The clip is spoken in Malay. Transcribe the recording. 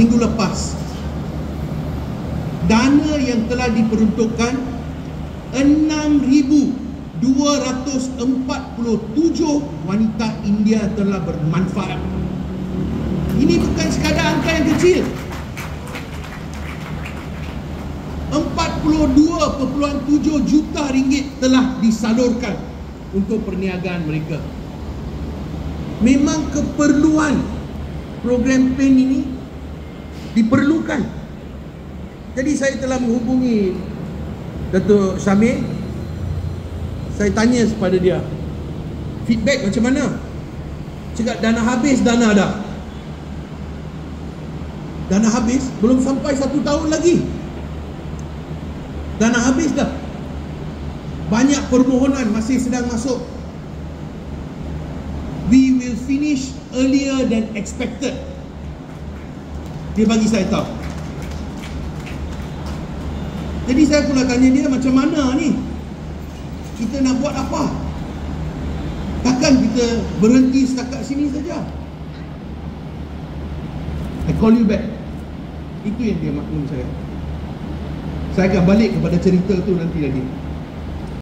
minggu lepas, dana yang telah diperuntukkan 6,247 wanita India telah bermanfaat. Ini bukan sekadar angka yang kecil. 42.7 juta ringgit telah disalurkan untuk perniagaan mereka. Memang keperluan program PAN ini diperlukan. Jadi saya telah menghubungi Datuk Syamil. Saya tanya kepada dia, feedback macam mana? Cakap dana habis, dana dah. Dana habis, belum sampai 1 tahun lagi, dana habis dah. Banyak permohonan masih sedang masuk. We will finish earlier than expected. Dia bagi saya tahu. Jadi saya pula tanya dia, macam mana ni? Kita nak buat apa? Takkan kita berhenti setakat sini saja? I call you back. Itu yang dia maklum saya. Saya akan balik kepada cerita tu nanti lagi.